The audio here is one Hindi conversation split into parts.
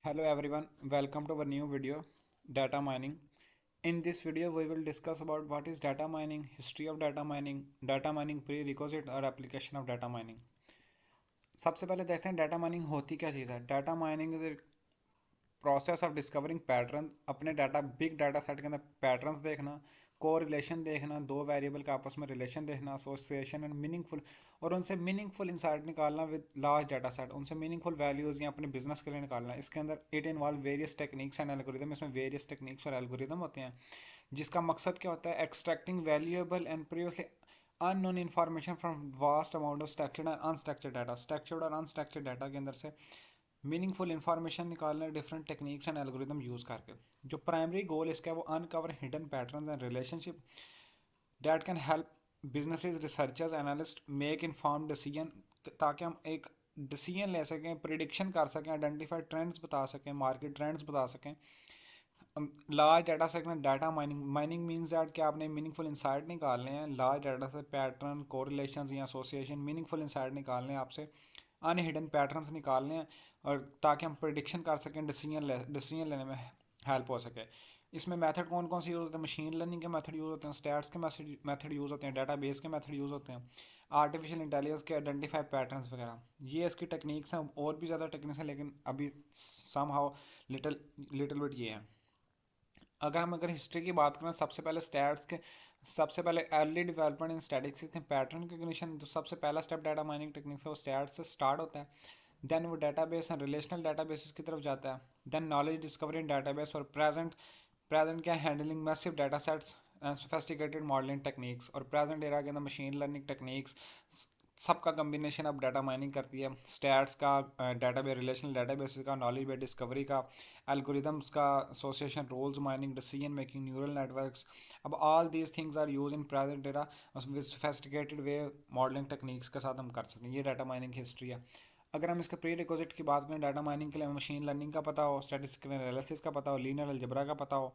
Hello everyone, welcome to our new video, data mining. In this video, we will discuss about what is data mining, history of data mining prerequisite और application of data mining. सबसे पहले देखते हैं डाटा माइनिंग होती क्या चीज़ है। Data mining is process of discovering pattern, अपने डाटा बिग डाटा सेट के अंदर पैटर्न्स देखना, को रिलेशन देखना, दो वेरिएबल का आपस में रिलेशन देखना, एसोसिएशन एंड मीनिंगफुल, और उनसे मीनिंगफुल इंसाइट निकालना विद लार्ज डाटा सेट, उनसे मीनिंगफुल वैल्यूज़ या अपने बिजनेस के लिए निकालना। इसके अंदर it involve various techniques and algorithm, इसमें वेरियस टेक्निक्स और एल्गोरिदम होते हैं जिसका मकसद क्या होता है, extracting valuable and previously unknown information from vast amount of structured and unstructured data. Structured और अनस्ट्रक्चर्ड डाटा के अंदर से मीनिंगफुल इन्फॉर्मेशन निकालना different techniques and algorithm use करके। जो प्राइमरी गोल इसका है वो uncover hidden patterns and relationship that can help businesses, researchers, analyst make inform decision, ताकि हम एक डिसीजन ले सकें, प्रिडिक्शन कर सकें, आइडेंटिफाई ट्रेंड्स बता सकें, मार्केट ट्रेंड्स बता सकें। लार्ज डाटा सेट में data mining mining means that कि आपने मीनिंगफुल इंसाइट निकालने हैं, लार्ज डाटा से पैटर्न, कोरिलेशंस या एसोसिएशन, मीनिंगफुल इंसाइट निकालने हैं आपसे, अनहिडन पैटर्न्स निकालने हैं, और ताकि हम प्रिडिक्शन कर सकें, डिसीजन लेने में हेल्प हो सके। इसमें मेथड कौन कौन से यूज़ होते हैं? मशीन लर्निंग के मेथड यूज़ होते हैं, स्टैट्स के मेथड यूज़ होते हैं, डाटाबेस के मेथड यूज़ होते हैं, आर्टिफिशियल इंटेलिजेंस के आइडेंटिफाई पैटर्न्स वगैरह। ये इसकी टेक्निक्स हैं, और भी ज़्यादा टेक्निक्स हैं, लेकिन अभी somehow little little bit ये है। अगर हिस्ट्री की बात करें, सबसे पहले अर्ली डेवलपमेंट इन स्टैटिस्टिक्स के पैटर्न रिकग्निशन, जो सबसे पहला स्टेप डाटा माइनिंग टेक्निक है वो स्टैट्स से स्टार्ट होता है। देन वो डाटाबेस एंड रिलेशनल डाटाबेसेस की तरफ जाता है। Then knowledge discovery in database, और प्रेजेंट क्या, handling massive data sets and sophisticated modelling techniques, और प्रेजेंट एरा के अंदर मशीन लर्निंग टेक्निक्स, सबका कम्बिनेशन अब डाटा माइनिंग करती है। स्टैट्स का, डाटाबेस, रिलेशनल डाटाबेस का, नॉलेज बेस डिस्कवरी का, एल्गोरिदम्स का, association rules mining, decision making, neural networks. अब all these things are use in present era with sophisticated way modelling techniques के साथ हम कर सकते हैं। ये डाटा माइनिंग की हिस्ट्री है। अगर हम इसके प्री रिक्विजिट की बात करें, डाटा माइनिंग के लिए मशीन लर्निंग का पता हो, स्टैटिस्टिकल एनालिसिस का पता हो, लीनियर अलजेब्रा का पता हो,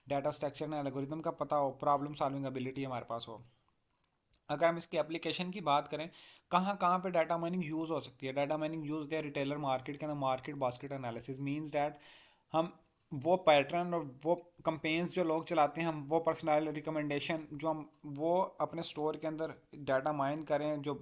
डाटा स्ट्रक्चर एंड एल्गोरिदम का पता हो, प्रॉब्लम सॉल्विंग एबिलिटी हमारे पास हो। अगर हम इसकी एप्लीकेशन की बात करें, कहाँ कहाँ पे डाटा माइनिंग यूज़ हो सकती है। डाटा माइनिंग यूज़ है रिटेलर मार्केट के अंदर, market basket analysis means that हम वो पैटर्न और वो कंपेन्स जो लोग चलाते हैं, हम वो पर्सनल रिकमेंडेशन जो हम वो अपने स्टोर के अंदर डाटा माइन करें, जो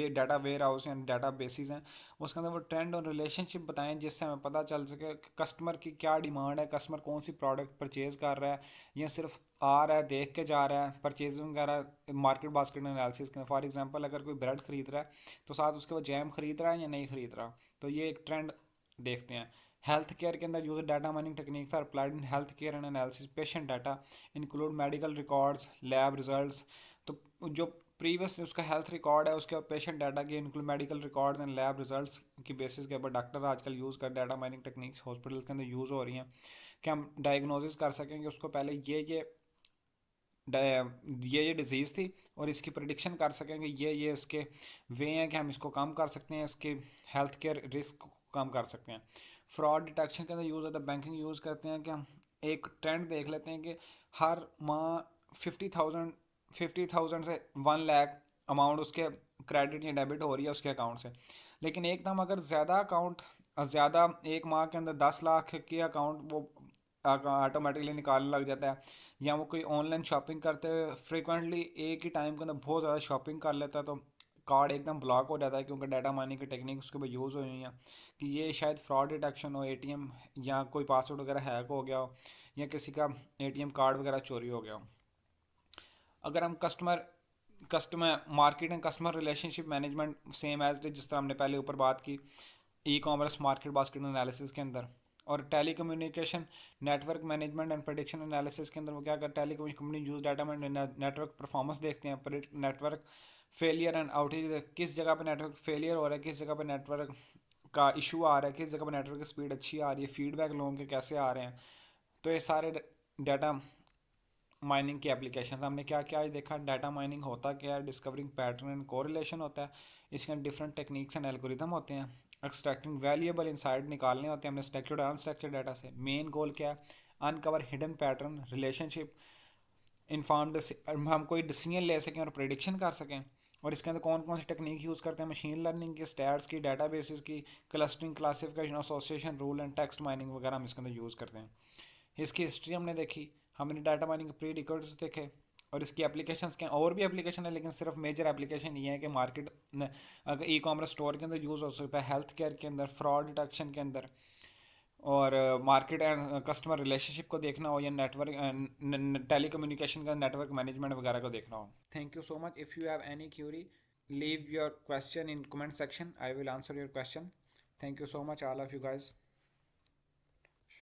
data warehouse and databases हैं, उसके अंदर वो ट्रेंड और रिलेशनशिप बताएं, जिससे हमें पता चल सके कि कस्टमर की क्या डिमांड है, कस्टमर कौन सी प्रोडक्ट परचेज कर रहा है, या सिर्फ आ रहा है देख के जा रहा है, परचेजिंग वगैरह। मार्केट बास्केट एनालिसिस के फॉर एग्जांपल, अगर कोई ब्रेड खरीद रहा है तो साथ उसके वो जैम खरीद रहा है या नहीं खरीद रहा, तो ये एक ट्रेंड देखते हैं। हेल्थ केयर के अंदर use data mining techniques are applied in health care and analysis. Patient data include medical records, lab results. तो जो प्रीवियस उसका हेल्थ रिकॉर्ड है, उसके पेशेंट डाटा के include medical records and lab results की बेसिस के ऊपर डॉक्टर आजकल यूज़ कर डाटा माइनिंग टेक्निक्स हॉस्पिटल के अंदर यूज़ हो रही हैं, कि हम डायग्नोसिस कर सकें कि उसको पहले ये डिज़ीज़ थी, और इसकी प्रिडिक्शन कर सकें कि ये इसके वे हैं कि हम इसको कम कर सकते हैं, इसके हेल्थ केयर रिस्क को कम कर सकते हैं। फ्रॉड डिटेक्शन के अंदर यूज़ होता है, बैंकिंग यूज़ करते हैं कि हम एक ट्रेंड देख लेते हैं कि हर माह 50,000 से 1 लाख अमाउंट उसके क्रेडिट या डेबिट हो रही है उसके अकाउंट से। लेकिन एकदम अगर ज़्यादा एक माह के अंदर 10 लाख की अकाउंट वो ऑटोमेटिकली निकालने लग जाता है, या वो कोई ऑनलाइन शॉपिंग करते हुए फ्रिक्वेंटली एक ही टाइम के अंदर बहुत ज़्यादा शॉपिंग कर लेता है, तो कार्ड एकदम ब्लॉक हो जाता है, क्योंकि डाटा माइनिंग की टेक्निक उसके ऊपर यूज़ हो रही है कि ये शायद फ्रॉड डिटेक्शन हो, एटीएम या कोई पासवर्ड वगैरह हैक हो गया हो, या किसी का एटीएम कार्ड वगैरह चोरी हो गया हो। अगर हम customer market and customer relationship management same as जिस तरह हमने पहले ऊपर बात की e commerce market basket analysis के अंदर, और telecommunication network management and prediction analysis के अंदर वो क्या करता है, टेली कंपनी यूज डाटा में नेटवर्क परफॉर्मेंस देखते हैं, नेटवर्क फेलियर एंड आउटेज, किस जगह पे नेटवर्क फेलियर हो रहा है, किस जगह पे नेटवर्क का इशू आ रहा है, किस जगह पे नेटवर्क की स्पीड अच्छी आ रही है, फीडबैक लोगों के कैसे आ रहे हैं। तो ये सारे डाटा माइनिंग की एप्लीकेशन हमने क्या क्या देखा। डाटा माइनिंग होता क्या है, डिस्कवरिंग पैटर्न एंड कोरिलेशन होता है, इसके डिफरेंट टेक्निक्स एंड एल्गोरिदम होते हैं, एक्सट्रैक्टिंग वैल्यूएबल इंसाइट निकालने होते हैं हमने स्ट्रक्चर्ड और अनस्ट्रक्चर्ड डाटा से। मेन गोल क्या है, uncover hidden pattern, relationship, informed, हम कोई डिसीजन ले सकें और प्रिडिक्शन कर सकें। और इसके अंदर कौन कौन सी टेक्निक यूज़ करते हैं, मशीन लर्निंग की, स्टैट्स की, डाटाबेसेस की, clustering, classification, association, rule and text mining वगैरह हम इसके अंदर यूज़ करते हैं। इसकी हिस्ट्री हमने देखी, हमने डाटा माइनिंग के प्री रिकॉर्ड्स देखे, और इसकी एप्लीकेशंस के और भी एप्लीकेशन है, लेकिन सिर्फ मेजर एप्लीकेशन ये है कि मार्केट अगर ई कॉमर्स स्टोर के अंदर यूज़ हो सकता है, हेल्थ केयर के अंदर, फ्रॉड डिटेक्शन के अंदर, और मार्केट एंड कस्टमर रिलेशनशिप को देखना हो, या नेटवर्क टेली कम्युनिकेशन का नेटवर्क मैनेजमेंट वगैरह को देखना हो। Thank you so much. If you have any Curie, leave your question in comment section. I will answer your question. Thank you so much all of you guys.